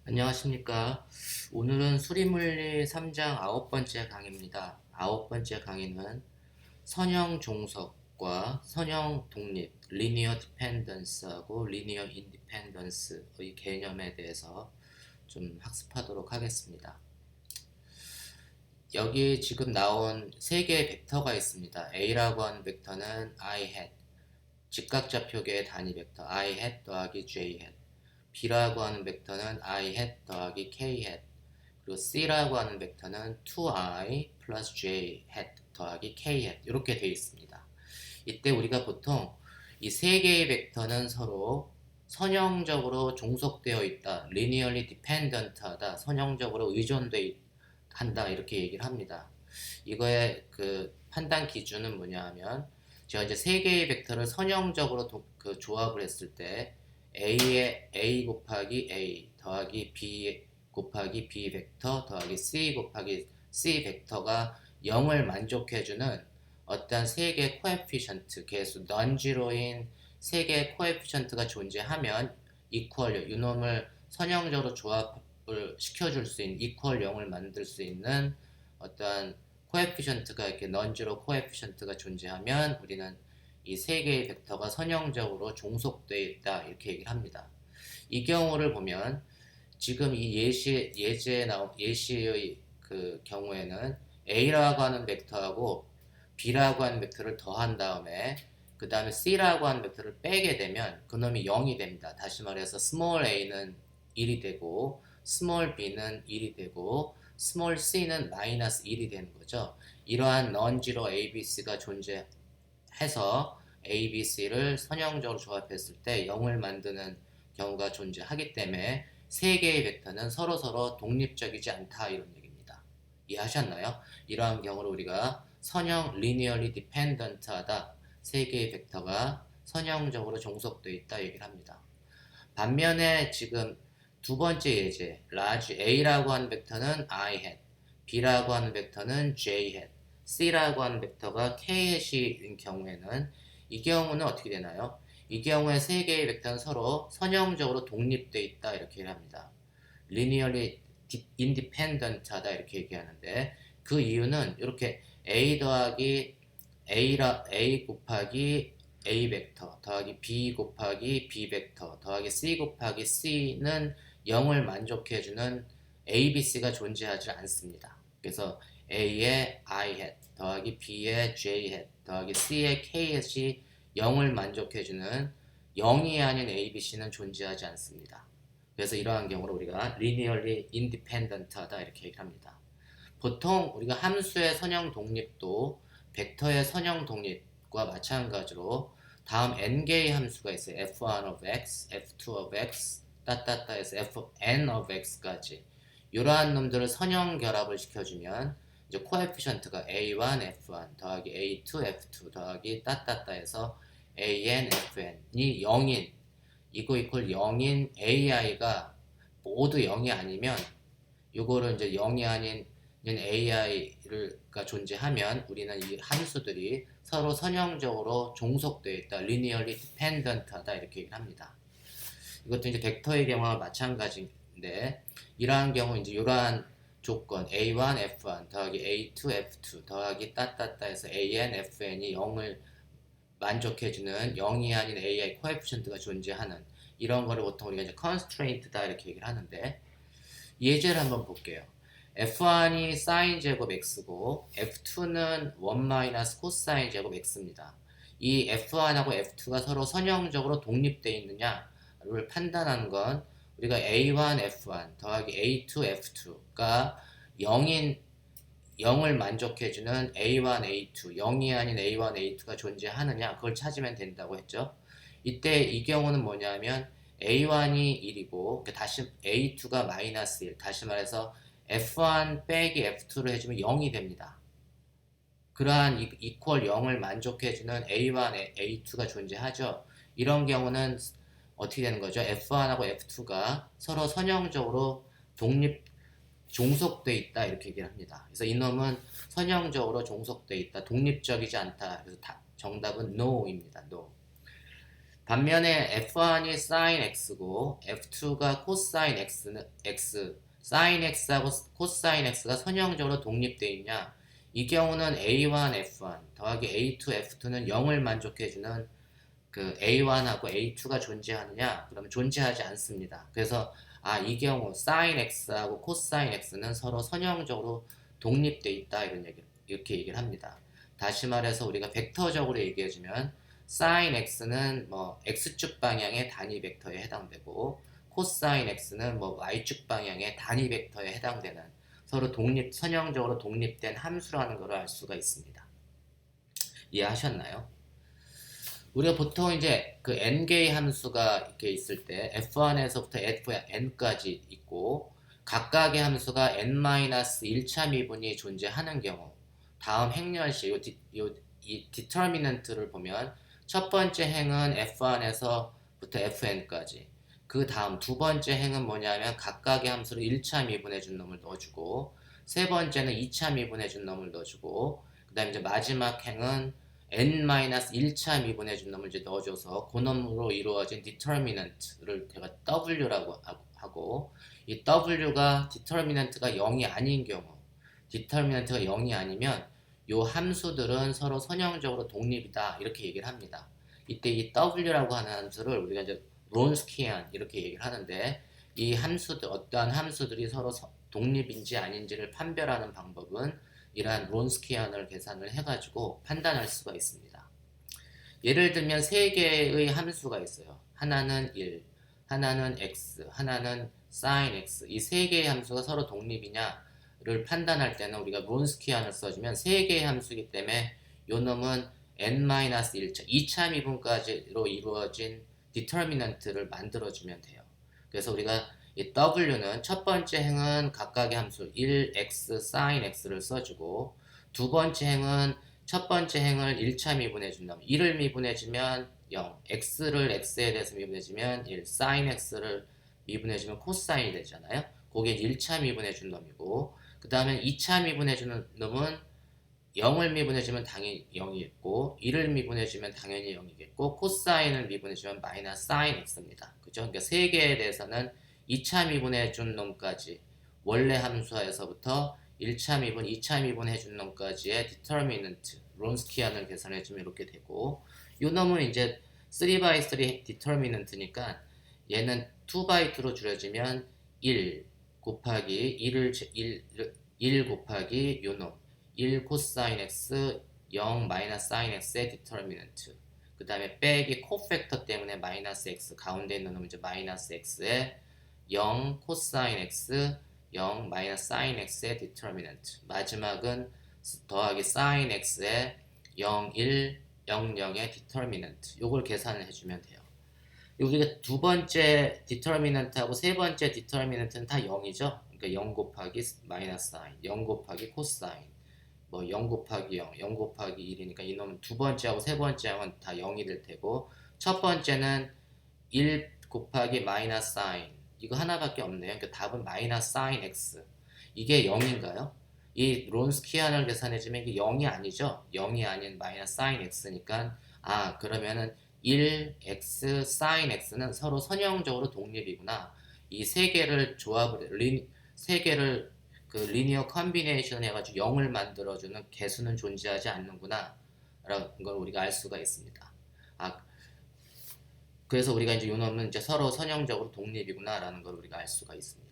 안녕하십니까. 오늘은 수리물리 3장 9번째 강의입니다. 9번째 강의는 선형 종속과 선형 독립, 리니어 디펜던스하고 리니어 인디펜던스의 개념에 대해서 좀 학습하도록 하겠습니다. 여기 지금 나온 세 개의 벡터가 있습니다. A라고 하는 벡터는 I hat, 직각좌표계의 단위 벡터 I hat 더하기 J hat, B라고 하는 벡터는 I hat 더하기 K hat, 그리고 C라고 하는 벡터는 2i 플러스 j hat 더하기 k hat 이렇게 되어 있습니다. 이때 우리가 보통 이 세 개의 벡터는 서로 선형적으로 종속되어 있다, linearly dependent하다, 선형적으로 의존돼 한다 이렇게 얘기를 합니다. 이거의 그 판단 기준은 뭐냐 하면 제가 이제 세 개의 벡터를 선형적으로 조합을 했을 때 a의 a 곱하기 a 더하기 b 곱하기 b 벡터 더하기 c 곱하기 c 벡터가 0을 만족해주는 어떠한 세 개의 코에피션트 계수 넌지로인 세 개의 코에피션트가 존재하면 이퀄 이놈을 선형적으로 조합을 시켜줄 수 있는 이퀄 0을 만들 수 있는 어떠한 코에피션트가 이렇게 넌지로 코에피션트가 존재하면 우리는 이 세 개의 벡터가 선형적으로 종속되어 있다 이렇게 얘기를 합니다. 이 경우를 보면 지금 이 예제에 나온 예시의 그 경우에는 A라고 하는 벡터하고 B라고 하는 벡터를 더한 다음에 그 다음에 C라고 하는 벡터를 빼게 되면 그놈이 0이 됩니다. 다시 말해서 스몰 a는 1이 되고 스몰 b는 1이 되고 스몰 c는 마이너스 1이 되는 거죠. 이러한 넌지로 ABC가 존재해서 ABC를 선형적으로 조합했을 때 0을 만드는 경우가 존재하기 때문에 세 개의 벡터는 서로서로 독립적이지 않다 이런 얘기입니다. 이해하셨나요? 이러한 경우를 우리가 선형 linearly dependent하다, 세 개의 벡터가 선형적으로 종속되어 있다 얘기를 합니다. 반면에 지금 두 번째 예제 large A라고 하는 벡터는 I hat, B라고 하는 벡터는 J hat, C라고 하는 벡터가 K hat인 경우에는 이 경우는 어떻게 되나요? 이 경우에 세 개의 벡터는 서로 선형적으로 독립되어 있다 이렇게 얘기합니다. linearly independent하다 이렇게 얘기하는데 그 이유는 이렇게 A 더하기 A 곱하기 A 벡터 더하기 B 곱하기 B 벡터 더하기 C 곱하기 C는 0을 만족해주는 ABC가 존재하지 않습니다. 그래서 A의 I hat 더하기 B의 J hat 더하기 C의 K hat이 0을 만족해주는 0이 아닌 ABC는 존재하지 않습니다. 그래서 이러한 경우를 우리가 linearly independent하다 이렇게 얘기합니다. 보통 우리가 함수의 선형 독립도 벡터의 선형 독립과 마찬가지로 다음 n개의 함수가 있어요. f1 of x, f2 of x, 따따따에서 fn of x까지 이러한 놈들을 선형 결합을 시켜주면 이제 코에피션트가 a1 f1 더하기 a2 f2 더하기 따따따에서 an fn이 0인 이거 이퀄 0인 ai가 모두 0이 아니면 이거를 이제 0이 아닌 AI가 존재하면 우리는 이 함수들이 서로 선형적으로 종속되어 있다, linearly dependent하다 이렇게 얘기를 합니다. 이것도 이제 벡터의 경우와 마찬가지인데 이러한 경우 이제 이러한 조건 A1 F1 더하기 A2 F2 더하기 따따따에서 AN FN이 0을 만족해주는 0이 아닌 AI 코에피션트가 존재하는 이런 거를 보통 우리가 이제 constraint다 이렇게 얘기를 하는데 예제를 한번 볼게요. F1이 사인 제곱 x고 F2는 1 마이너스 코사인 제곱 x입니다. 이 F1하고 F2가 서로 선형적으로 독립되어 있느냐를 판단하는 건 우리가 A1 F1 더하기 A2 F2가 0을 만족해주는 A1 A2 0이 아닌 A1 A2가 존재하느냐 그걸 찾으면 된다고 했죠. 이때 이 경우는 뭐냐면 A1이 1이고 다시 A2가 마이너스 1 다시 말해서 F1 빼기 F2를 해주면 0이 됩니다. 그러한 이퀄 0을 만족해주는 A1, A2가 존재하죠. 이런 경우는 어떻게 되는 거죠? F1하고 F2가 서로 선형적으로 종속돼 있다 이렇게 얘기를 합니다. 그래서 이놈은 선형적으로 종속돼 있다, 독립적이지 않다. 그래서 정답은 no입니다. no. 반면에 F1이 sin x고 F2가 cosine sin x하고 cosine x가 선형적으로 독립되어 있냐? 이 경우는 A1 F1 더하기 A2 F2는 0을 만족해주는 그 A1하고 A2가 존재하느냐? 그러면 존재하지 않습니다. 그래서 이 경우 sin x하고 cosine x는 서로 선형적으로 독립되어 있다 이렇게 얘기를 합니다. 다시 말해서 우리가 벡터적으로 얘기해주면 sin x는 뭐 x축 방향의 단위 벡터에 해당되고 cosine x는 뭐 y축 방향의 단위 벡터에 해당되는 서로 선형적으로 독립된 함수라는 것을 알 수가 있습니다. 이해하셨나요? 우리가 보통 이제 그 n개의 함수가 이렇게 있을 때 f1에서부터 fn까지 있고 각각의 함수가 n-1차 미분이 존재하는 경우 다음 행렬식 이 디터미넌트를 보면 첫 번째 행은 f1에서부터 fn까지 그 다음 두 번째 행은 뭐냐면 각각의 함수를 1차 미분해준 놈을 넣어주고 세 번째는 2차 미분해준 놈을 넣어주고 그 다음에 이제 마지막 행은 n-1차 미분해준 놈을 이제 넣어줘서 그 놈으로 이루어진 디터미넌트를 제가 w라고 하고 이 w가 디터미넌트가 0이 아닌 경우 디터미넌트가 0이 아니면 요 함수들은 서로 선형적으로 독립이다 이렇게 얘기를 합니다. 이때 이 w라고 하는 함수를 우리가 이제 론스키안 이렇게 얘기를 하는데 이 함수들 어떠한 함수들이 서로 독립인지 아닌지를 판별하는 방법은 이러한 론스키안을 계산을 해가지고 판단할 수가 있습니다. 예를 들면 세 개의 함수가 있어요. 하나는 1, 하나는 x, 하나는 sin x. 이 세 개의 함수가 서로 독립이냐를 판단할 때는 우리가 론스키안을 써주면 세 개의 함수이기 때문에 요 놈은 n-1차, 2차 미분까지로 이루어진 디터미넌트를 만들어주면 돼요. 그래서 우리가 이 w는 첫 번째 행은 각각의 함수 1x sin x를 써주고 두 번째 행은 첫 번째 행을 1차 미분해준다면 1을 미분해주면 0, x를 x에 대해서 미분해주면 1, sin x를 미분해주면 코사인이 되잖아요. 그게 1차 미분해준 놈이고 그 다음에 2차 미분해주는 놈은 0을 미분해주면 당연히 0이겠고 1을 미분해주면 당연히 0이겠고 코사인을 미분해주면 마이너스 sin x입니다. 그죠? 그러니까 세 개에 대해서는 2차 미분해준 놈까지 원래 함수에서부터 1차 미분, 2차 미분해준 놈까지의 디터미넌트 론스키안을 계산해주면 이렇게 되고 요 놈은 이제 3x3 디터미넌트니까 얘는 2x2로 줄여지면 1 곱하기 1 곱하기 요 놈 1 코사인 x 0 마이너스 사인 x의 디터미넌트 그 다음에 빼기 코팩터 때문에 마이너스 x 가운데 있는 놈은 이제 마이너스 x의 0 코사인 x 0 마이너스 사인 x의 디터미넌트 마지막은 더하기 사인 x의 0 1 0 0의 디터미넌트 요걸 계산을 해주면 돼요. 우리가 두 번째 디터미넌트하고 세 번째 디터미넌트는 다 0이죠. 그러니까 0 곱하기 마이너스 사인 0 곱하기 코사인 뭐 0 곱하기 0, 0 곱하기 1이니까 이놈은 두 번째하고 세 번째하고는 다 0이 될 테고 첫 번째는 1 곱하기 마이너스 사인 이거 하나밖에 없네요. 그러니까 답은 마이너스 사인 x 이게 0인가요? 이 론스키안을 계산해주면 이게 0이 아니죠. 0이 아닌 마이너스 사인 x니까 그러면은 1x 사인 x는 서로 선형적으로 독립이구나. 이 세 개를 세 개를 그 리니어 컨비네이션 해가지고 0을 만들어주는 개수는 존재하지 않는구나 라는 걸 우리가 알 수가 있습니다. 그래서 우리가 이제 요 놈은 이제 서로 선형적으로 독립이구나 라는 걸 우리가 알 수가 있습니다.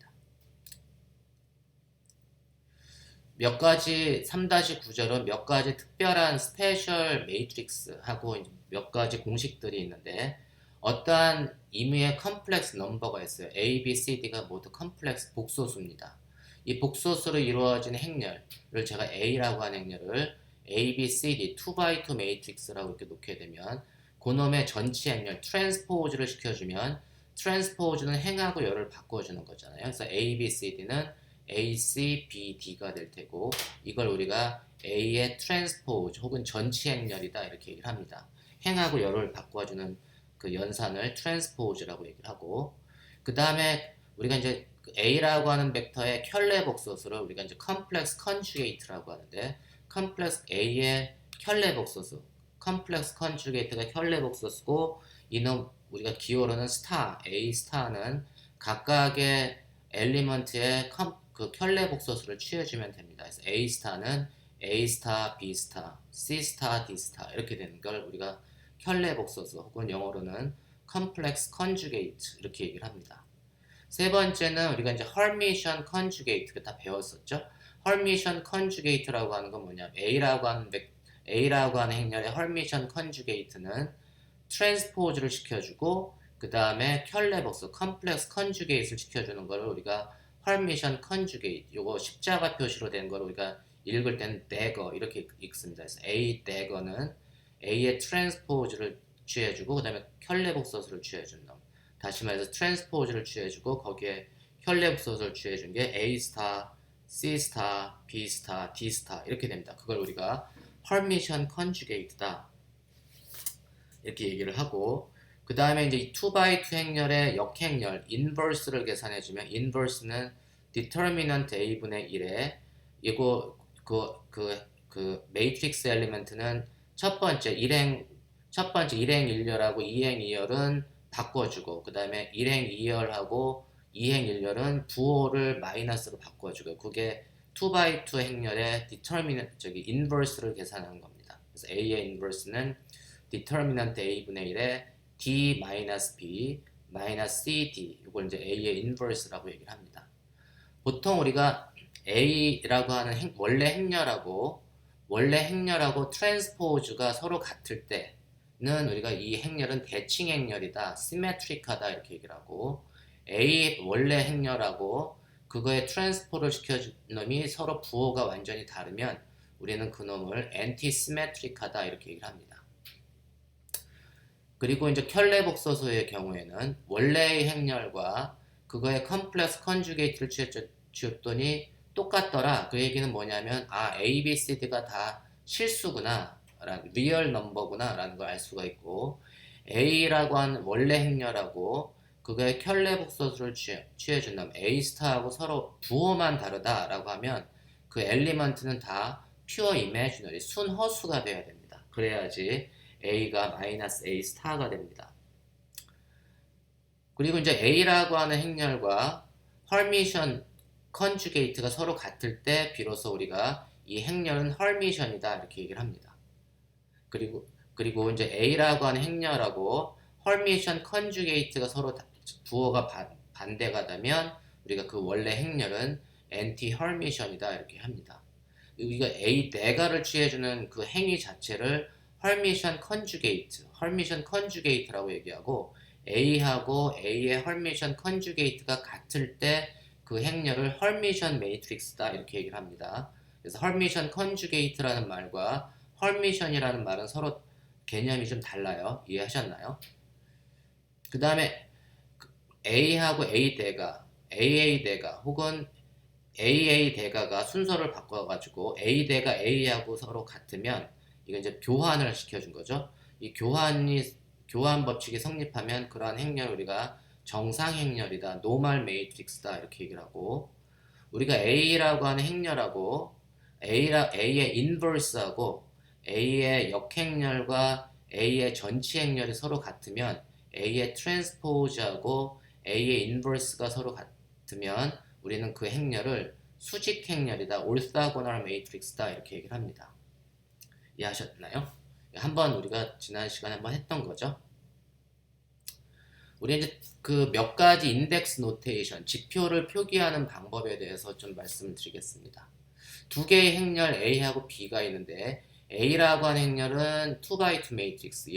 몇 가지 3-9절은 몇 가지 특별한 스페셜 매트릭스하고 몇 가지 공식들이 있는데 어떠한 임의의 컴플렉스 넘버가 있어요. A, B, C, D가 모두 컴플렉스 복소수입니다. 이 복소수로 이루어진 행렬을 제가 A라고 하는 행렬을 A, B, C, D 2x2 매트릭스라고 이렇게 놓게 되면 그놈의 전체 행렬 트랜스포즈를 시켜주면 트랜스포즈는 행하고 열을 바꿔주는 거잖아요. 그래서 A, B, C, D는 A, C, B, D가 될 테고 이걸 우리가 A의 트랜스포즈 혹은 전치 행렬이다 이렇게 얘기를 합니다. 행하고 열을 바꿔주는 그 연산을 트랜스포즈라고 얘기를 하고 그 다음에 우리가 이제 A라고 하는 벡터의 켤레 복소수를 우리가 이제 컴플렉스 컨주게이트라고 하는데 컴플렉스 A의 켤레 복소수 컴플렉스 컨주게이트가 켤레 복소수고 이놈 우리가 기호로는 스타, A 스타는 각각의 엘리먼트의 그 켤레 복소수를 취해주면 됩니다. 그래서 A 스타는 A 스타, B 스타, C 스타, D 스타 이렇게 되는 걸 우리가 켤레 복소수 혹은 영어로는 컴플렉스 컨주게이트 이렇게 얘기를 합니다. 세 번째는 우리가 이제 헐미션 컨주게이트 다 배웠었죠. 헐미션 컨주게이트라고 하는 건 뭐냐면 A라고 하는 행렬의 헐미션 컨주게이트는 트랜스포즈를 시켜주고 그 다음에 켤레 복수 컴플렉스 컨주게이트를 시켜주는 거를 우리가 헐미션 컨주게이트 요거 십자가 표시로 된 거를 우리가 읽을 때는 dagger 이렇게 읽습니다. 그래서 A dagger는 A의 트랜스포즈를 취해주고 그 다음에 켤레 복소수를 취해준 놈. 다시 말해서 트랜스포즈를 취해주고 거기에 켤레 복소수를 취해준 게 A 스타, C 스타, B 스타, D 스타 이렇게 됩니다. 그걸 우리가 헐미션 컨주게이트다 이렇게 얘기를 하고 그 다음에 이제 2x2 행렬의 역행렬 인버스를 계산해주면 인버스는 determinant a분의 1에 이거 그 매트릭스 엘리먼트는 첫 번째 일행 1열하고 2행 2열은 바꿔주고 그 다음에 1행 2열하고 2행 1열은 부호를 마이너스로 바꿔주고 그게 2x2 행렬의 인버스를 계산하는 겁니다. 그래서 A의 인버스는 determinant A분의 1에 D-B CD 이걸 이제 A의 인버스라고 얘기를 합니다. 보통 우리가 A라고 하는 원래 행렬하고 트랜스포즈가 서로 같을 때는 우리가 이 행렬은 대칭 행렬이다, 시메트릭하다 이렇게 얘기를 하고 A 원래 행렬하고 그거에 트랜스포를 시켜준 놈이 서로 부호가 완전히 다르면 우리는 그 놈을 엔티시메트릭하다 이렇게 얘기를 합니다. 그리고 이제 켤레 복소수의 경우에는 원래의 행렬과 그거의 컴플렉스 컨주게이트를 취했더니 똑같더라. 그 얘기는 뭐냐면 A, B, C, D가 다 실수구나 리얼 넘버구나 라는 걸 알 수가 있고 A라고 하는 원래 행렬하고 그거의 켤레 복소수를 취해준다면 A 스타하고 서로 부호만 다르다라고 하면 그 엘리먼트는 다 퓨어 이미지너리 순허수가 돼야 됩니다. 그래야지 A가 마이너스 A 스타가 됩니다. 그리고 이제 A라고 하는 행렬과 헐미션 컨주게이트가 서로 같을 때 비로소 우리가 이 행렬은 헐미션이다 이렇게 얘기를 합니다. 그리고 이제 A라고 하는 행렬하고 헐미션 컨주게이트가 서로 부호가 반대가 되면 우리가 그 원래 행렬은 엔티 헐미션이다 이렇게 합니다. 우리가 A 네가를 취해주는 그 행위 자체를 헐미션 컨주게이트라고 얘기하고 A하고 A의 헐미션 컨주게이트가 같을 때 그 행렬을 헐미션 매트릭스다 이렇게 얘기를 합니다. 그래서 헐미션 컨주게이트라는 말과 헐미션이라는 말은 서로 개념이 좀 달라요. 이해하셨나요? 그 다음에 A하고 AA 대가 혹은 AA 대가가 순서를 바꿔가지고 A 대가 A하고 서로 같으면 이건 이제 교환을 시켜준 거죠. 이 교환 법칙이 성립하면 그러한 행렬을 우리가 정상 행렬이다, 노멀 매트릭스다 이렇게 얘기를 하고 우리가 A라고 하는 행렬하고 A의 인버스하고 A의 역행렬과 A의 전치 행렬이 서로 같으면 A의 트랜스포즈하고 A의 인버스가 서로 같으면 우리는 그 행렬을 수직 행렬이다, 올사고널 매트릭스다 이렇게 얘기를 합니다. 이해하셨나요? 한번 우리가 지난 시간에 한번 했던 거죠. 우리 이제 그 몇 가지 인덱스 노테이션, 지표를 표기하는 방법에 대해서 좀 말씀드리겠습니다. 두 개의 행렬 A하고 B가 있는데 A라고 하는 행렬은 2x2 매트릭스.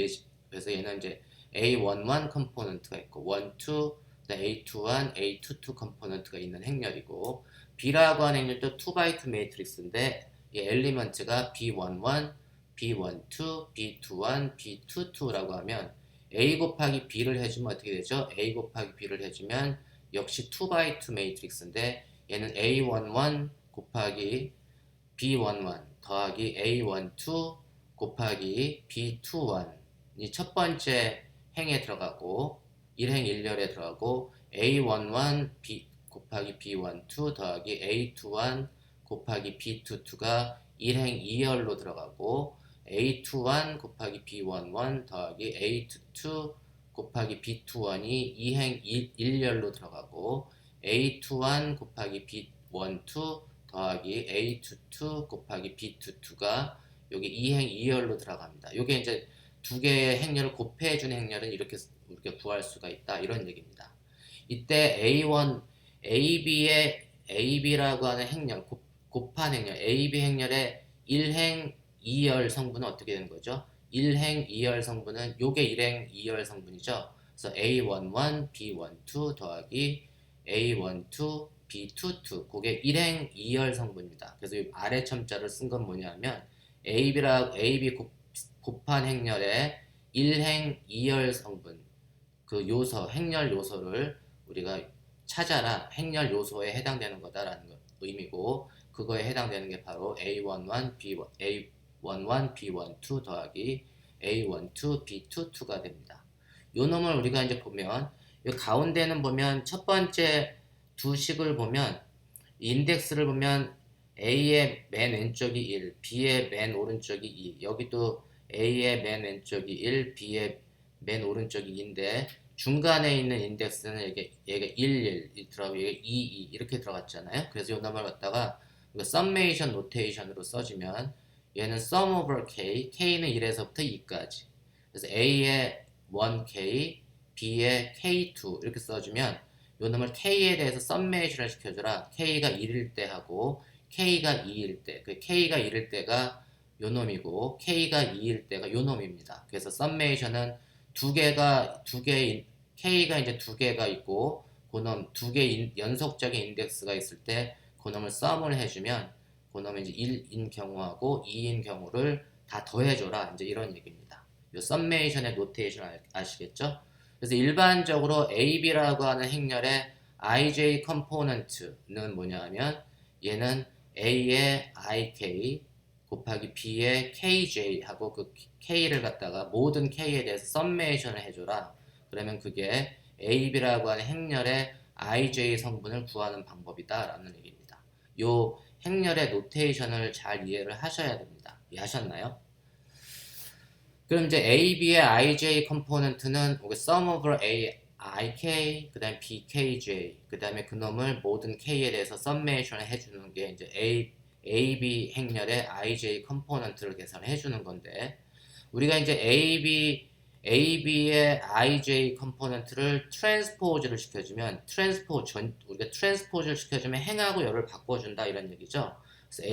그래서 얘는 이제 A11 컴포넌트가 있고 1, 2, A21, A22 컴포넌트가 있는 행렬이고 B라고 하는 행렬도 2x2 매트릭스인데 이 엘리먼트가 B11, B12, B21, B22라고 하면 A 곱하기 B를 해주면 어떻게 되죠? A 곱하기 B를 해주면 역시 2x2 매트릭스인데 얘는 A11 곱하기 B11 더하기 A12 곱하기 B21이 첫 번째 행에 들어가고 1행 1열에 들어가고 A11 B 곱하기 B12 더하기 A21 곱하기 B22가 1행 2열로 들어가고 A21 곱하기 B11 더하기 A22 곱하기 B21이 2행 1열로 들어가고 A21 곱하기 B12 더하기 A22 곱하기 B22가 여기 2행 2열로 들어갑니다. 이게 이제 두 개의 행렬을 곱해준 행렬은 이렇게 우리가 구할 수가 있다 이런 얘기입니다. 이때 A1, AB라고 하는 행렬, 곱한 행렬, AB 행렬의 1행 2열 성분은 어떻게 되는 거죠? 1행 2열 성분은 요게 1행 2열 성분이죠. 그래서 A11, B12 더하기 A12, B22 그게 1행 2열 성분입니다. 그래서 이 아래 첨자를 쓴 건 뭐냐면 AB 곱한 행렬의 1행 2열 성분 그 요소, 행렬 요소를 우리가 찾아라. 행렬 요소에 해당되는 거다라는 의미고 그거에 해당되는 게 바로 A11, B12 더하기 A12, B22가 됩니다. 요 놈을 우리가 이제 보면 이 가운데는 보면 첫 번째 두 식을 보면 인덱스를 보면 A의 맨 왼쪽이 1, B의 맨 오른쪽이 2 여기도 A의 맨 왼쪽이 1, B의 맨 오른쪽이 2인데 중간에 있는 인덱스는 얘가 1, 1 들어가고 얘가 2, 2 이렇게 들어갔잖아요. 그래서 이 놈을 갖다가 summation 노테이션으로 써주면 얘는 sum over k, k는 1에서부터 2까지 그래서 A의 1k, B의 k2 이렇게 써주면 요 놈을 k에 대해서 썸메이션을 시켜줘라. k가 1일 때 하고 k가 2일 때, 그 k가 1일 때가 요 놈이고 k가 2일 때가 요 놈입니다. 그래서 썸메이션은 k가 이제 두 개가 있고 그놈 두 개 연속적인 인덱스가 있을 때 그놈을 썸을 해주면 그놈은 이제 1인 경우하고 2인 경우를 다 더해줘라. 이제 이런 얘기입니다. 요 썸메이션의 노테이션 아시겠죠? 그래서 일반적으로 AB라고 하는 행렬의 IJ 컴포넌트는 뭐냐면 얘는 A의 IK 곱하기 B의 KJ 하고 그 K를 갖다가 모든 K에 대해서 썸메이션을 해줘라. 그러면 그게 AB라고 하는 행렬의 IJ 성분을 구하는 방법이다 라는 얘기입니다. 요 행렬의 노테이션을 잘 이해를 하셔야 됩니다. 이해하셨나요? 그럼 이제 AB의 IJ 컴포넌트는 sum over A, IK, 그 다음에 BKJ, 그 다음에 그놈을 모든 K에 대해서 썸메이션을 해주는 게 이제 AB 행렬의 IJ 컴포넌트를 계산해 주는 건데, 우리가 이제 AB의 IJ 컴포넌트를 트랜스포즈를 시켜주면, 우리가 트랜스포즈를 시켜주면 행하고 열을 바꿔준다 이런 얘기죠. 그래서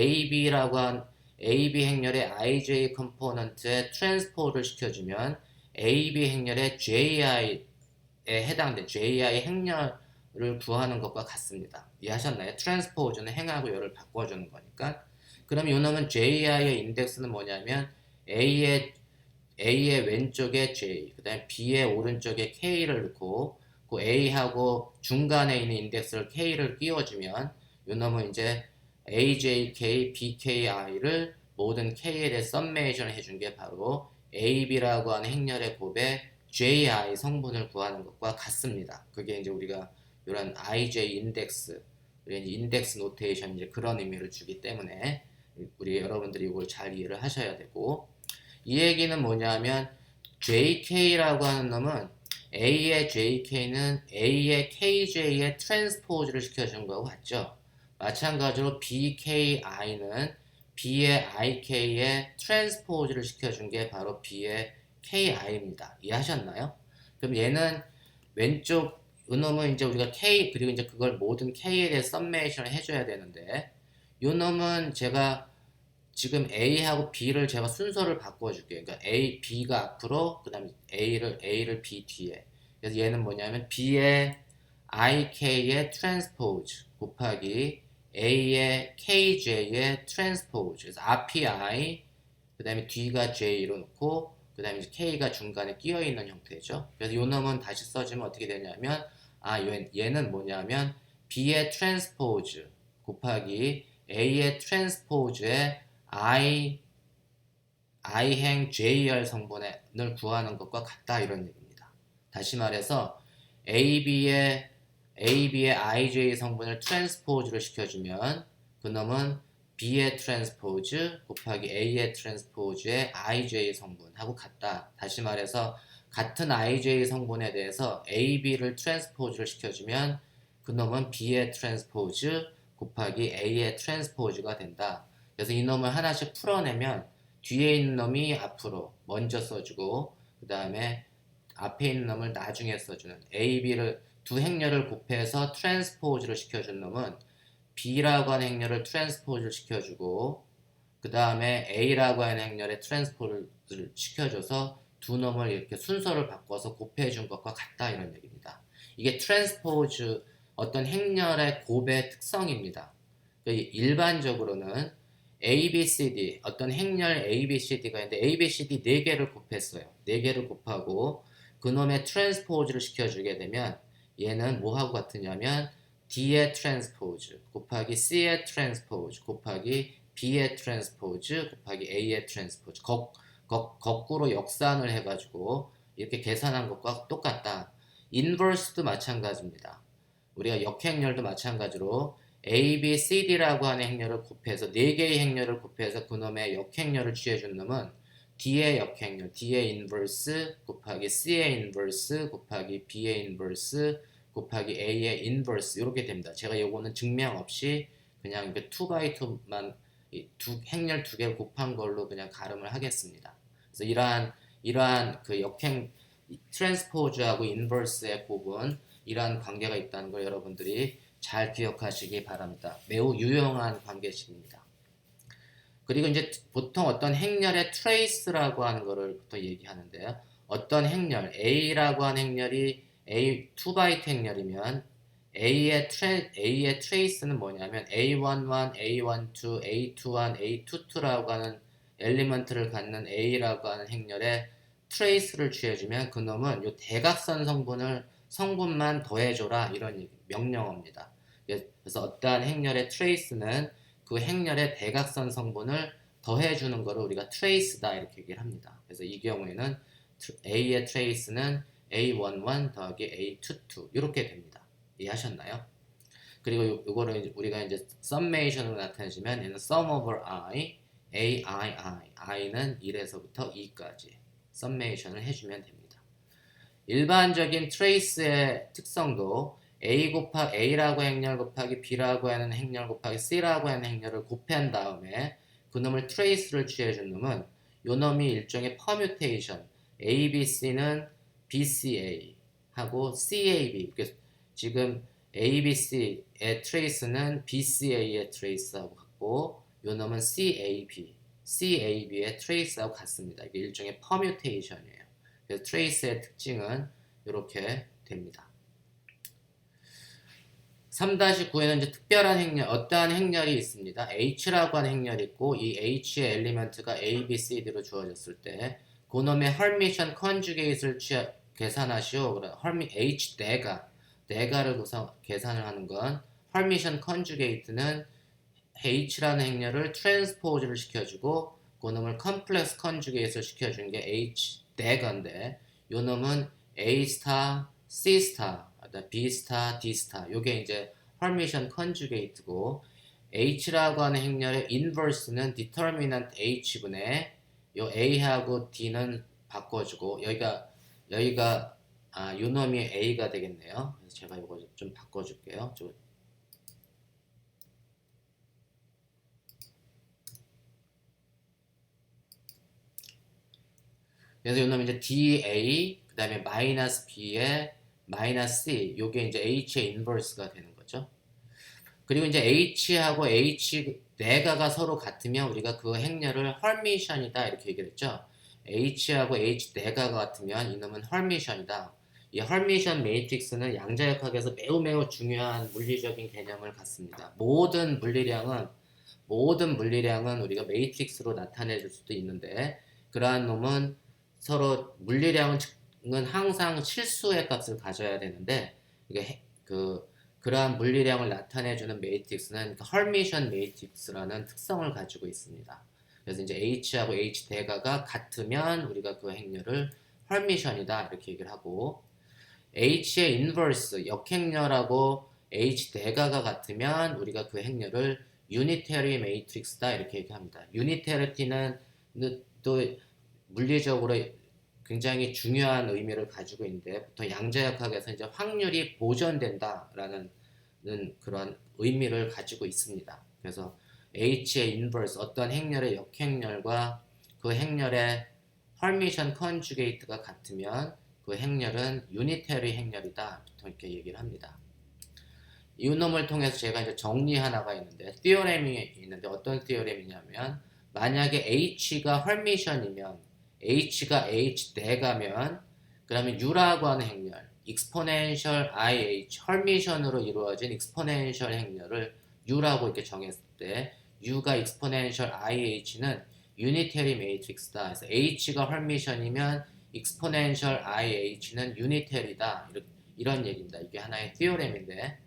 AB 행렬의 IJ 컴포넌트에 트랜스포즈를 시켜주면 AB 행렬의 JI에 해당된 JI 행렬을 구하는 것과 같습니다. 이해하셨나요? 트랜스포즈는 행하고 열을 바꿔주는 거니까. 그럼 이 놈은 JI의 인덱스는 뭐냐면 A의 왼쪽에 J, 그 다음에 B의 오른쪽에 K를 넣고 그 A하고 중간에 있는 인덱스를 K를 끼워주면 이 놈은 이제 AJK, BKI를 모든 K에 대해 썸메이션을 해준 게 바로 AB라고 하는 행렬의 곱의 JI 성분을 구하는 것과 같습니다. 그게 이제 우리가 이런 IJ 인덱스 노테이션 이제 그런 의미를 주기 때문에 우리 여러분들이 이걸 잘 이해를 하셔야 되고 이 얘기는 뭐냐면 JK라고 하는 놈은 A의 JK는 A의 KJ의 트랜스포즈를 시켜준 거하고 같죠. 마찬가지로 BKI는 B의 IK의 트랜스포즈를 시켜준 게 바로 B의 KI입니다. 이해하셨나요? 그럼 얘는 왼쪽 요놈은 이제 우리가 K 그리고 이제 그걸 모든 K에 대해 썸메이션을 해줘야 되는데 요놈은 제가 지금 A하고 B를 제가 순서를 바꿔줄게요. 그러니까 B가 앞으로 그 다음에 A를 B 뒤에 그래서 얘는 뭐냐면 B의 IK의 트랜스포즈 곱하기 A의 KJ의 트랜스포즈 그래서 앞이 I 그 다음에 뒤가 J로 놓고 그 다음에 K가 중간에 끼어있는 형태죠. 그래서 요 놈은 다시 써주면 어떻게 되냐면 얘는 뭐냐면 B의 트랜스포즈 곱하기 A의 트랜스포즈의 I행 JR 성분을 구하는 것과 같다 이런 얘기입니다. 다시 말해서 AB의 IJ 성분을 트랜스포즈를 시켜주면 그놈은 B의 트랜스포즈 곱하기 A의 트랜스포즈의 IJ 성분하고 같다. 다시 말해서 같은 ij 성분에 대해서 a, b를 트랜스포즈를 시켜주면 그놈은 b의 트랜스포즈 곱하기 a의 트랜스포즈가 된다. 그래서 이놈을 하나씩 풀어내면 뒤에 있는 놈이 앞으로 먼저 써주고 그 다음에 앞에 있는 놈을 나중에 써주는 a, b를 두 행렬을 곱해서 트랜스포즈를 시켜준 놈은 b라고 하는 행렬을 트랜스포즈를 시켜주고 그 다음에 a라고 하는 행렬에 트랜스포즈를 시켜줘서 두 놈을 이렇게 순서를 바꿔서 곱해준 것과 같다 이런 얘기입니다. 이게 트랜스포즈 어떤 행렬의 곱의 특성입니다. 일반적으로는 A, B, C, D 어떤 행렬 A, B, C, D가 있는데 A, B, C, D 4개를 곱했어요. 4개를 곱하고 그놈의 트랜스포즈를 시켜주게 되면 얘는 뭐하고 같으냐면 D의 트랜스포즈 곱하기 C의 트랜스포즈 곱하기 B의 트랜스포즈 곱하기 A의 트랜스포즈 거꾸로 역산을 해가지고 이렇게 계산한 것과 똑같다. 인버스도 마찬가지입니다. 우리가 역행렬도 마찬가지로 A, B, C, D라고 하는 행렬을 곱해서 4개의 행렬을 곱해서 그놈의 역행렬을 취해준 놈은 D의 역행렬, D의 인버스 곱하기 C의 인버스 곱하기 B의 인버스 곱하기 A의 인버스 이렇게 됩니다. 제가 요거는 증명 없이 그냥 2x2만 두 행렬 2개를 곱한 걸로 그냥 가름을 하겠습니다. 그래서 이러한 그 역행 트랜스포즈하고 인버스의 곱은 이러한 관계가 있다는 걸 여러분들이 잘 기억하시기 바랍니다. 매우 유용한 관계식입니다. 그리고 이제 보통 어떤 행렬의 트레이스라고 하는 거를 또 얘기하는데요. 어떤 행렬 A라고 하는 행렬이 A 2바이트 행렬이면 A의 트레이스는 뭐냐면 A11, A12, A21, A22라고 하는 엘리먼트를 갖는 A라고 하는 행렬에 트레이스를 취해주면 그놈은 이 대각선 성분만 더해줘라 이런 명령어입니다. 그래서 어떠한 행렬의 트레이스는 그 행렬의 대각선 성분을 더해주는 것을 우리가 트레이스다 이렇게 얘기를 합니다. 그래서 이 경우에는 A의 트레이스는 A11 더하기 A22 이렇게 됩니다. 이해하셨나요? 그리고 이거를 우리가 이제 썸메이션으로 나타내주면 얘는 sum over i, i는 1에서부터 2까지 썸메이션을 해주면 됩니다. 일반적인 트레이스의 특성도 A라고 행렬 곱하기 B라고 하는 행렬 곱하기 C라고 하는 행렬을 곱한 다음에 그놈을 트레이스를 취해준 놈은 요 놈이 일종의 퍼뮤테이션 ABC는 BCA 하고 CAB 지금 ABC의 트레이스는 BCA의 트레이스하고 같고 요 놈은 CAB의 트레이스하고 같습니다. 이게 일종의 퍼뮤테이션이에요. 그래서 트레이스의 특징은 이렇게 됩니다. 3-9에는 이제 특별한 행렬, 어떠한 행렬이 있습니다. H라고 하는 행렬이 있고 이 H의 엘리먼트가 A, B, C, D로 주어졌을 때 그놈의 헐미션 컨주게이트를 계산하시오. H 네가를 계산을 하는 건 헐미션 컨주게이트는 H라는 행렬을 트랜스포즈를 시켜주고 그놈을 컴플렉스 컨주게이트를 시켜주는 게 H 네가인데 요 놈은 A 스타, C 스타, B 스타, D 스타 요게 이제 헐미션 컨주게이트고 H라고 하는 행렬의 인버스는 디터미넌트 H분의 요 A하고 D는 바꿔주고 여기가 요 놈이 A가 되겠네요. 그래서 제가 이거 좀 바꿔줄게요. 그래서 요 놈이 이제 DA 그 다음에 마이너스 B에 마이너스 C 요게 이제 H의 인버스가 되는 거죠. 그리고 이제 H하고 H 네가가 서로 같으면 우리가 그 행렬을 헐미션이다 이렇게 얘기를 했죠. H하고 H 네가가 같으면 이놈은 헐미션이다. 이 헐미션 매트릭스는 양자역학에서 매우 중요한 물리적인 개념을 갖습니다. 모든 물리량은 우리가 매트릭스로 나타내줄 수도 있는데 그러한 놈은 서로 물리량은 항상 실수의 값을 가져야 되는데 이게 그러한 물리량을 나타내주는 매트릭스는 헐미션 매트릭스라는 특성을 가지고 있습니다. 그래서 이제 H하고 H 대가가 같으면 우리가 그 행렬을 헐미션이다 이렇게 얘기를 하고 H의 인버스 역행렬하고 H 대가가 같으면 우리가 그 행렬을 유니테리 매트릭스다 이렇게 얘기합니다. 유니테리티는 또 물리적으로 굉장히 중요한 의미를 가지고 있는데 보통 양자역학에서 이제 확률이 보존된다라는 그런 의미를 가지고 있습니다. 그래서 H의 인버스 어떤 행렬의 역행렬과 그 행렬의 퍼미션 컨주게이트가 같으면 그 행렬은 유니터리 행렬이다. 보통 이렇게 얘기를 합니다. 이 놈을 통해서 제가 이제 정리 하나가 있는데 티어렘이 있는데 어떤 티어렘이냐면 만약에 H가 헐미션이면 H가 H 대가면 그러면 U라고 하는 행렬 익스포넨셜 IH 헐미션으로 이루어진 익스포넨셜 행렬을 U라고 이렇게 정했을 때 U가 익스포넨셜 IH는 유니터리 매트릭스다. 그래서 H가 헐미션이면 익스포넨셜 IH는 유니터리다. 이런 얘기입니다. 이게 하나의 티어렘인데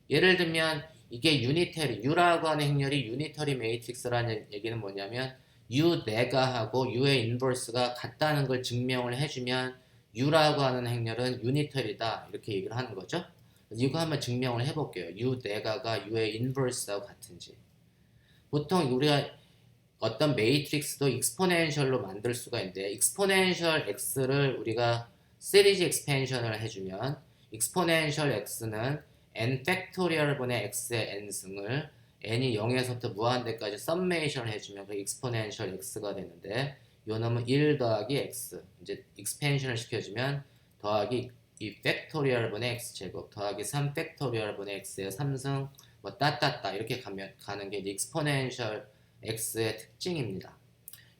예를 들면 이게 유니터리, U라고 하는 행렬이 유니터리 매트릭스라는 얘기는 뭐냐면 U 내가 하고 U의 인버스가 같다는 걸 증명을 해주면 U라고 하는 행렬은 유니터리다 이렇게 얘기를 하는 거죠. 이거 한번 증명을 해볼게요. U 내가가 U의 인버스하고 같은지. 보통 우리가 어떤 매트릭스도 익스포넨셜로 만들 수가 있는데 익스포넨셜 x를 우리가 시리즈 익스펜션을 해주면 익스포넨셜 x는 n 팩토리얼 분의 x의 n승을 n이 0에서부터 무한대까지 썸메이션을 해주면 그 익스포넨셜 x가 되는데 요 놈은 1 더하기 x 이제 익스펜션을 시켜주면 더하기 이 팩토리얼 분의 x제곱 더하기 3 팩토리얼 분의 x의 3승 뭐 따따따 이렇게 가는 게 이제 익스포넨셜 x의 특징입니다.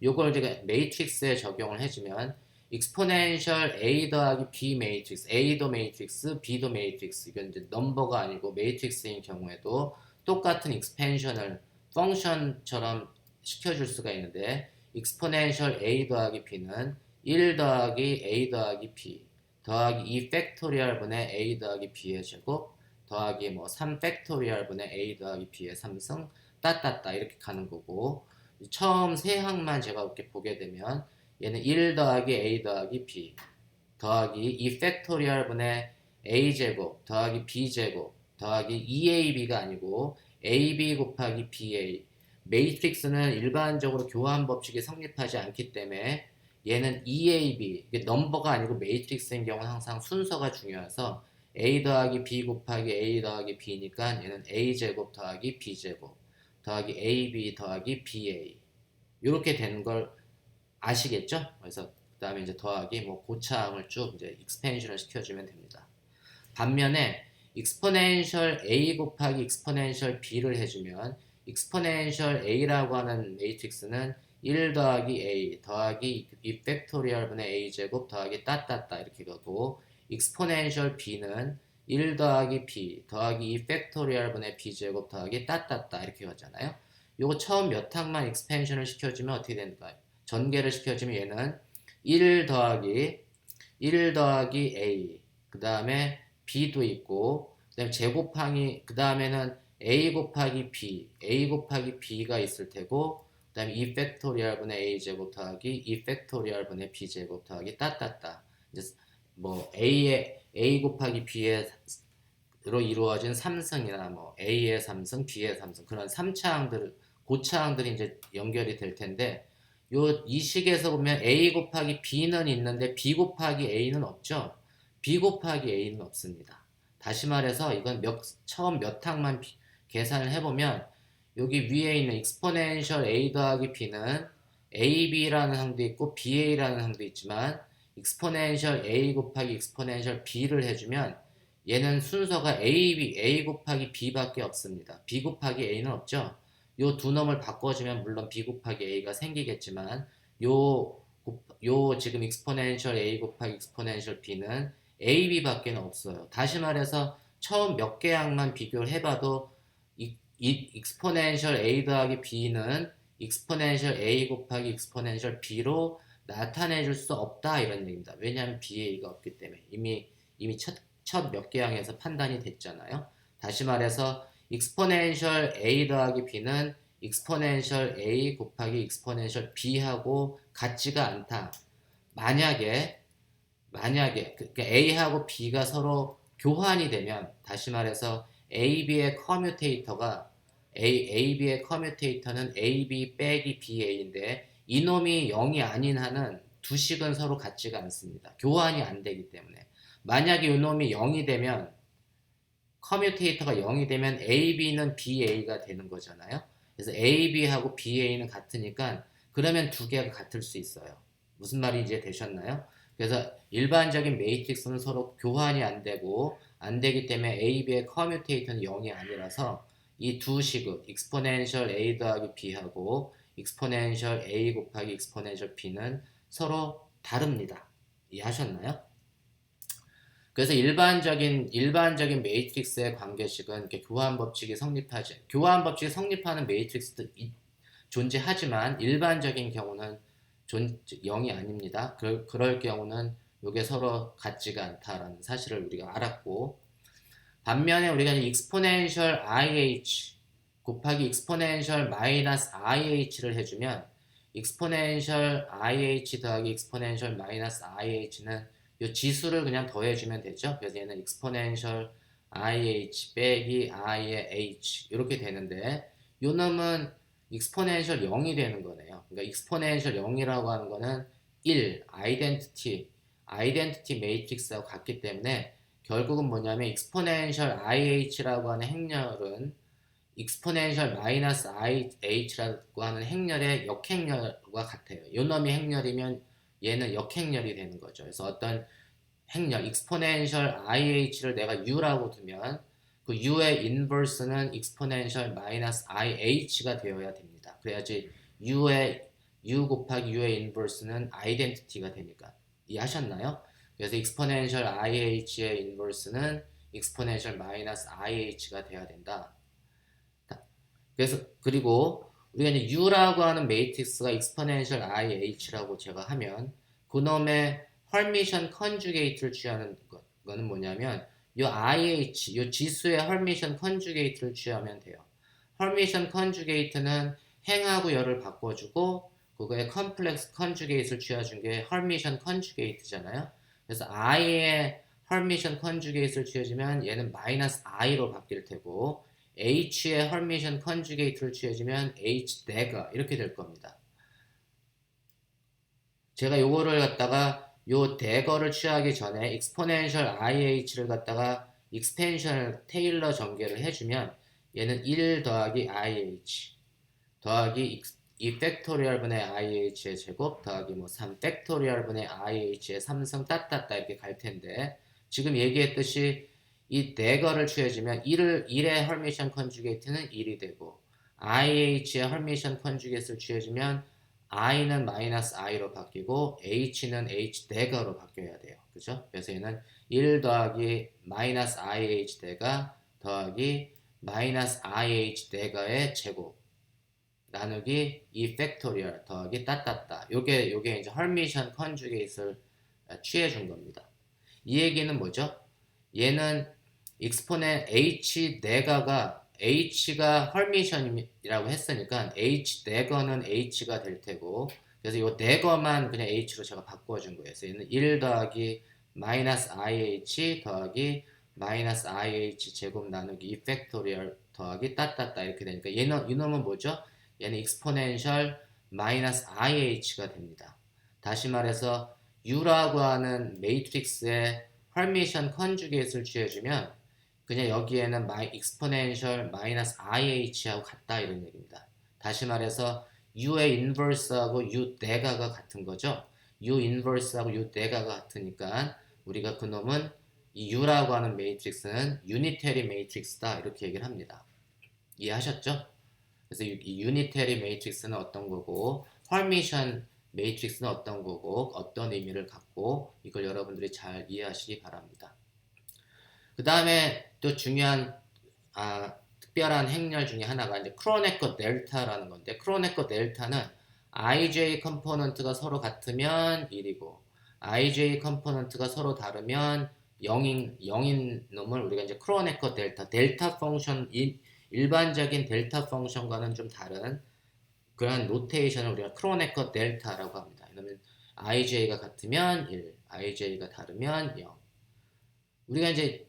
요걸 제가 매트릭스에 적용을 해주면 익스포넨셜 a 더하기 b 매트릭스 a도 매트릭스 b도 매트릭스 이건 이제 넘버가 아니고 매트릭스인 경우에도 똑같은 익스펜션을 펑션처럼 시켜줄 수가 있는데 익스포넨셜 a 더하기 b는 1 더하기 a 더하기 b 더하기 2 팩토리얼 분의 a 더하기 b의 제곱 더하기 뭐 3 팩토리얼 분의 a 더하기 b의 3승 따따따 이렇게 가는 거고 처음 세 항만 제가 이렇게 보게 되면 얘는 1 더하기 a 더하기 b 더하기 2 팩토리얼 분의 a제곱 더하기 b제곱 더하기 2ab가 아니고 ab 곱하기 ba 매트릭스는 일반적으로 교환 법칙이 성립하지 않기 때문에 얘는 2ab 이게 넘버가 아니고 매트릭스인 경우는 항상 순서가 중요해서 a 더하기 b 곱하기 a 더하기 b니까 얘는 a제곱 더하기 b제곱 더하기 ab 더하기 ba 이렇게 되는 걸 아시겠죠? 그래서 그 다음에 이제 더하기 뭐 고차항을 쭉 이제 익스펜션을 시켜주면 됩니다. 반면에 익스포넨셜 a 곱하기 익스포넨셜 b를 해주면 익스포넨셜 a라고 하는 매트릭스는 1 더하기 a 더하기 2 팩토리얼 분의 a 제곱 더하기 따따따 이렇게 가고 익스포넨셜 b는 1 더하기 b 더하기 2 팩토리얼 분의 b 제곱 더하기 따따따 이렇게 가잖아요. 요거 처음 몇 항만 익스펜션을 시켜주면 어떻게 되는가요? 전개를 시켜주면 얘는 1 더하기 a 그 다음에 b도 있고 그 다음에 제곱항이 그 다음에는 a 곱하기 b가 있을 테고 그 다음에 2 팩토리얼 분의 a 제곱 더하기 2 팩토리얼 분의 b 제곱 더하기 따따따 이제 뭐 a 곱하기 b로 이루어진 3승이나 뭐 a의 3승, b의 3승 그런 3차항들 고차항들이 이제 연결이 될 텐데 이 식에서 보면 a 곱하기 b는 있는데 b 곱하기 a는 없죠. b 곱하기 a는 없습니다. 다시 말해서 이건 처음 몇 항만 계산을 해보면 여기 위에 있는 익스포넨셜 a 더하기 b는 ab라는 항도 있고 ba라는 항도 있지만 익스포넨셜 a 곱하기 익스포넨셜 b를 해주면 얘는 순서가 a 곱하기 b밖에 없습니다. b 곱하기 a는 없죠. 요 두 놈을 바꿔주면 물론 b 곱하기 a가 생기겠지만 요 지금 익스포넨셜 a 곱하기 익스포넨셜 b는 ab밖에 없어요. 다시 말해서 처음 몇 개 항만 비교를 해봐도 이 익스포넨셜 a 더하기 b는 익스포넨셜 a 곱하기 익스포넨셜 b로 나타내줄 수 없다 이런 얘기입니다. 왜냐하면 ba가 없기 때문에 이미 첫 몇 개 항에서 판단이 됐잖아요. 다시 말해서 익스포넨셜 a 더하기 b는 익스포넨셜 a 곱하기 익스포넨셜 b하고 같지가 않다. 만약에 그러니까 a하고 b가 서로 교환이 되면 다시 말해서 ab의 커뮤테이터는 ab 빼기 ba인데 이놈이 0이 아닌 한은 두 식은 서로 같지가 않습니다. 교환이 안 되기 때문에. 만약에 이 놈이 0이 되면 커뮤테이터가 0이 되면 AB는 BA가 되는 거잖아요. 그래서 AB하고 BA는 같으니까 그러면 두 개가 같을 수 있어요. 무슨 말인지 되셨나요? 그래서 일반적인 매트릭스는 서로 교환이 안 되고 안 되기 때문에 AB의 커뮤테이터는 0이 아니라서 이 두 식은 익스포넨셜 A 더하기 B하고 익스포넨셜 A 곱하기 익스포넨셜 B는 서로 다릅니다. 이해하셨나요? 그래서 일반적인 매트릭스의 관계식은 이렇게 교환 법칙이 성립하지. 교환 법칙이 성립하는 매트릭스도 존재하지만 일반적인 경우는 0이 아닙니다. 그럴 경우는 이게 서로 같지가 않다라는 사실을 우리가 알았고, 반면에 우리가 익스포넨셜 IH 곱하기 익스포넨셜 마이너스 IH를 해주면 익스포넨셜 IH 더하기 익스포넨셜 마이너스 IH는 이 지수를 그냥 더해주면 되죠. 그래서 얘는 익스포넨셜 IH 빼기 I의 H 이렇게 되는데 요 놈은 익스포넨셜 0이 되는 거네요. 그러니까 익스포넨셜 0이라고 하는 거는 1, 아이덴티티 매트릭스하고 같기 때문에 결국은 뭐냐면 익스포넨셜 IH라고 하는 행렬은 익스포넨셜 마이너스 IH라고 하는 행렬의 역행렬과 같아요. 요 놈이 행렬이면 얘는 역행렬이 되는 거죠. 그래서 어떤 행렬, 익스포넨셜 IH를 내가 U라고 두면 그 U의 인버스는 익스포넨셜 마이너스 IH가 되어야 됩니다. 그래야지 U 곱하기 U의 인버스는 아이덴티티가 되니까. 이해하셨나요? 그래서 익스포넨셜 IH의 인버스는 익스포넨셜 마이너스 IH가 돼야 된다. 그래서 그리고 우리가 이제 U라고 하는 매트릭스가 익스포넨셜 IH라고 제가 하면 그놈의 헐미션 컨주게이트를 취하는 거는 뭐냐면 이 IH, 이 지수의 헐미션 컨주게이트를 취하면 돼요. 헐미션 컨주게이트는 행하고 열을 바꿔주고 그거의 컴플렉스 컨주게이트를 취해준 게 헐미션 컨주게이트잖아요. 그래서 I의 헐미션 컨주게이트를 취해주면 얘는 마이너스 I로 바뀔 테고 H의 헐미션 컨주게이트를 취해주면 H 대가 이렇게 될 겁니다. 제가 요거를 갖다가 요 대거를 취하기 전에 익스포넨셜 IH를 갖다가 익스펜션을 테일러 전개를 해주면 얘는 1 더하기 IH 더하기 이 팩토리얼 분의 IH의 제곱 더하기 뭐 3 팩토리얼 분의 IH의 3승 따따따 이렇게 갈 텐데 지금 얘기했듯이 이 대거를 취해주면 1의 헐미션 컨주게이트는 1이 되고 IH의 헐미션 컨주게이트를 취해주면 I는 마이너스 I로 바뀌고 H는 H 대가로 바뀌어야 돼요. 그죠? 그래서 얘는 1 더하기 마이너스 IH 대가 더하기 마이너스 IH 대가의 제곱 나누기 2 팩토리얼 더하기 따따따 요게 이제 헐미션 컨주게이트를 취해 준 겁니다. 이 얘기는 뭐죠? 얘는 익스포넨 H 네가가 H가 헐미션이라고 했으니까 H 네거는 H가 될 테고 그래서 이 네거만 그냥 H로 제가 바꿔준 거예요. 그래서 얘는 1 더하기 마이너스 IH 더하기 마이너스 IH 제곱 나누기 2 팩토리얼 더하기 따따따 이렇게 되니까 이놈은 뭐죠? 얘는 익스포넨셜 마이너스 IH가 됩니다. 다시 말해서 U라고 하는 매트릭스의 헐미션 컨주게이트를 취해주면 그냥 여기에는 익스포넨셜 마이너스 IH하고 같다 이런 얘기입니다. 다시 말해서 U의 인버스하고 U 네가가 같은 거죠. U 인버스하고 U 네가가 같으니까 우리가 그놈은 이 U라고 하는 매트릭스는 유니테리 매트릭스다 이렇게 얘기를 합니다. 이해하셨죠? 그래서 이 유니테리 매트릭스는 어떤 거고 헐미션 매트릭스는 어떤 거고 어떤 의미를 갖고 이걸 여러분들이 잘 이해하시기 바랍니다. 그 다음에 또 중요한 특별한 행렬 중에 하나가 이제 크로네커 델타라는 건데 크로네커 델타는 IJ 컴포넌트가 서로 같으면 1이고 IJ 컴포넌트가 서로 다르면 0인 놈을 우리가 이제 크로네커 델타 펑션 일반적인 델타 펑션과는 좀 다른 그런 노테이션을 우리가 크로네커 델타라고 합니다. 그러면 IJ가 같으면 1, IJ가 다르면 0. 우리가 이제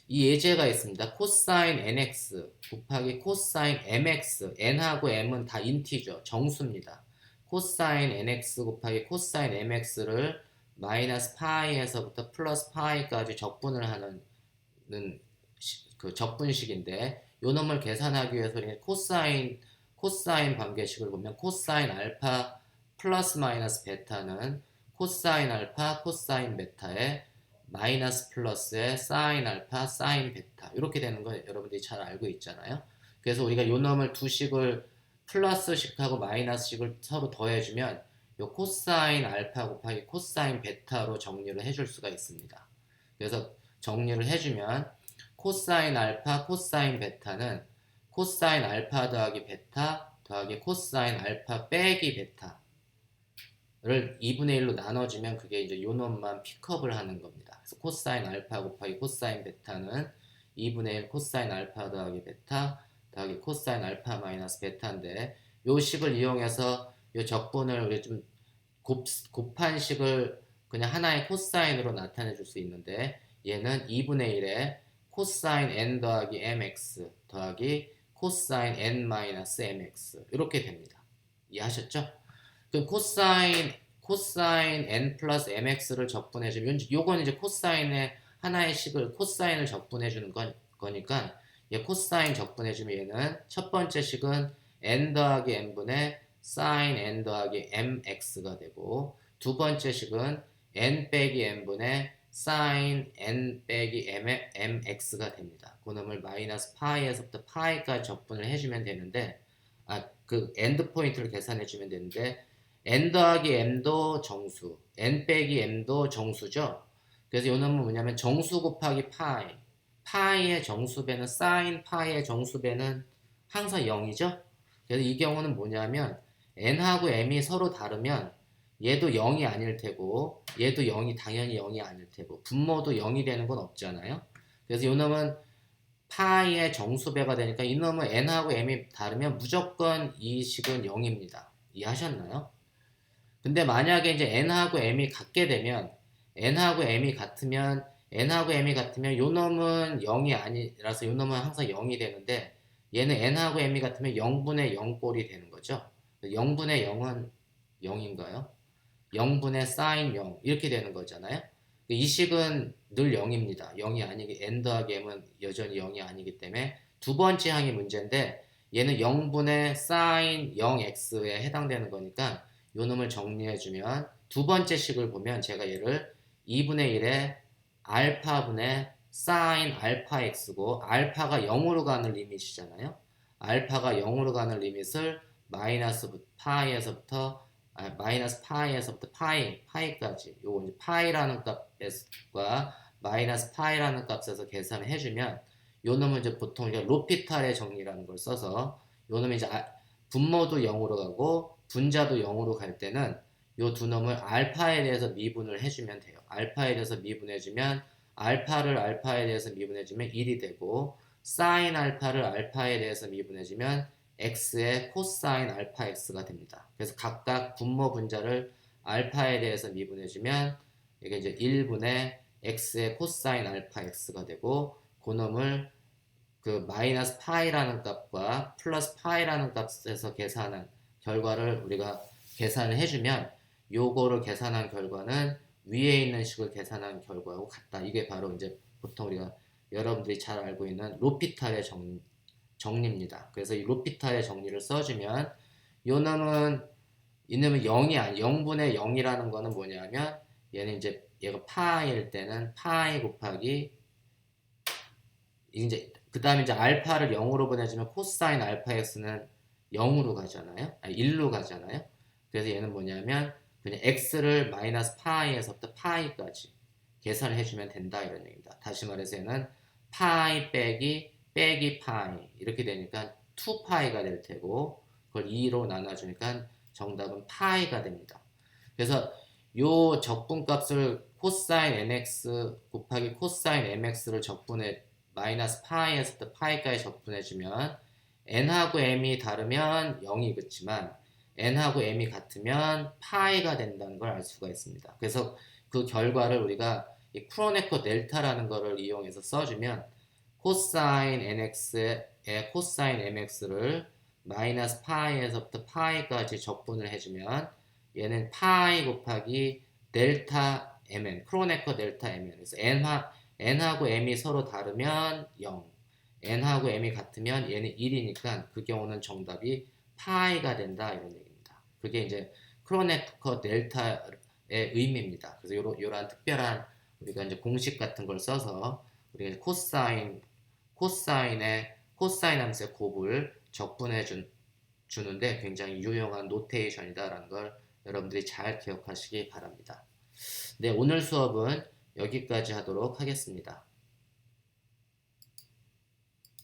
이 예제가 있습니다. 코사인 nx 곱하기 코사인 mx, n하고 m은 다 인티저, 정수입니다. 코사인 nx 곱하기 코사인 mx를 마이너스 파이에서부터 플러스 파이까지 적분을 하는 그 적분식인데 요 놈을 계산하기 위해서 우리는 코사인 관계식을 보면 코사인 알파 플러스 마이너스 베타는 코사인 알파 코사인 베타의 마이너스 플러스의 사인 알파 사인 베타 이렇게 되는 거 여러분들이 잘 알고 있잖아요. 그래서 우리가 요 놈을 두 식을 플러스식하고 마이너스식을 서로 더해주면 요 코사인 알파 곱하기 코사인 베타로 정리를 해줄 수가 있습니다. 그래서 정리를 해주면 코사인 알파 코사인 베타는 코사인 알파 더하기 베타 더하기 코사인 알파 빼기 베타를 2분의 1로 나눠주면 그게 이제 요 놈만 픽업을 하는 겁니다. 그래서 코사인 알파 곱하기 코사인 베타는 2분의 1 코사인 알파 더하기 베타 더하기 코사인 알파 마이너스 베타인데 요 식을 이용해서 요 적분을 우리 좀 곱한 식을 그냥 하나의 코사인으로 나타내 줄 수 있는데 얘는 2분의 1에 코사인 n 더하기 mx 더하기 코사인 n 마이너스 mx 이렇게 됩니다. 이해하셨죠? 그럼 코사인 n 플러스 mx를 적분해주면 요건 이제 코사인의 하나의 식을 코사인을 적분해주는 거니까 얘 코사인 적분해주면 얘는 첫 번째 식은 n 더하기 n분의 사인 n 더하기 mx가 되고 두 번째 식은 n 빼기 n분의 사인 n 빼기 mx가 됩니다. 그놈을 마이너스 파이에서부터 파이까지 적분을 해주면 되는데 그 엔드 포인트를 계산해주면 되는데 n 더하기 m도 정수, n 빼기 m도 정수죠. 그래서 요 놈은 뭐냐면 정수 곱하기 파이의 정수배는 사인 파이의 정수배는 항상 0이죠. 그래서 이 경우는 뭐냐면 n하고 m이 서로 다르면 얘도 0이 아닐 테고 얘도 0이 당연히 0이 아닐 테고 분모도 0이 되는 건 없잖아요. 그래서 이 놈은 파이의 정수배가 되니까 이 놈은 n하고 m이 다르면 무조건 이 식은 0입니다. 이해하셨나요? 근데 만약에 이제 n하고 m이 같게 되면 n하고 m이 같으면 요 놈은 0이 아니라서 요 놈은 항상 0이 되는데 얘는 n하고 m이 같으면 0분의 0꼴이 되는 거죠. 0분의 0은 0인가요? 0분의 사인 0 이렇게 되는 거잖아요. 이 식은 늘 0입니다. 0이 아니기 n 더하기 m은 여전히 0이 아니기 때문에 두 번째 항이 문제인데 얘는 0분의 사인 0x에 해당되는 거니까 요 놈을 정리해주면 두 번째 식을 보면 제가 얘를 2분의 1에 알파분의 사인 알파 x고 알파가 0으로 가는 리밋이잖아요. 알파가 0으로 가는 리밋을 마이너스 파이에서부터 파이까지 요거 이제 파이라는 값과 마이너스 파이라는 값에서 계산을 해주면 요 놈은 이제 보통 이제 로피탈의 정리라는 걸 써서 요 놈이 이제 분모도 0으로 가고 분자도 0으로 갈 때는 요 두 놈을 알파에 대해서 미분을 해주면 돼요. 알파에 대해서 미분해주면 알파를 알파에 대해서 미분해주면 1이 되고 사인 알파를 알파에 대해서 미분해주면 x의 코사인 알파 x가 됩니다. 그래서 각각 분모 분자를 알파에 대해서 미분해주면 이게 이제 1분의 x의 코사인 알파 x가 되고 그놈을 그 마이너스 파이라는 값과 플러스 파이라는 값에서 계산한 결과를 우리가 계산을 해주면 요거를 계산한 결과는 위에 있는 식을 계산한 결과하고 같다. 이게 바로 이제 보통 우리가 여러분들이 잘 알고 있는 로피탈의 정리입니다. 그래서 이 로피탈의 정리를 써주면 요 놈은 이놈은 0이 아니 0분의 0이라는 거는 뭐냐면 얘는 이제 얘가 파일 때는 파이 곱하기 이제 그 다음에 이제 알파를 0으로 보내주면 코사인 알파 x는 0으로 가잖아요. 1로 가잖아요. 그래서 얘는 뭐냐면 그냥 x를 마이너스 파이에서부터 파이까지 계산을 해주면 된다 이런 얘기입니다. 다시 말해서 얘는 파이 빼기 파이 이렇게 되니까 2파이가 될 테고 그걸 2로 나눠주니까 정답은 파이가 됩니다. 그래서 요 적분값을 코사인 nx 곱하기 코사인 mx를 적분해 마이너스 파이에서부터 파이까지 적분해주면 n하고 m이 다르면 0이 그치만 n하고 m이 같으면 파이가 된다는 걸 알 수가 있습니다. 그래서 그 결과를 우리가 이 크로네커 델타라는 거를 이용해서 써주면 코사인 nx의 코사인 mx를 마이너스 파이에서부터 파이까지 적분을 해주면 얘는 파이 곱하기 델타 mn, 크로네커 델타 mn. 그래서 n하고 m이 서로 다르면 0, n하고 m이 같으면 얘는 1이니까 그 경우는 정답이 파이가 된다 이런 얘기입니다. 그게 이제 크로네커 델타의 의미입니다. 그래서 요런 특별한 우리가 이제 공식 같은 걸 써서 우리가 코사인 함수의 곱을 적분해 주는데 굉장히 유용한 노테이션이다라는 걸 여러분들이 잘 기억하시기 바랍니다. 네, 오늘 수업은 여기까지 하도록 하겠습니다.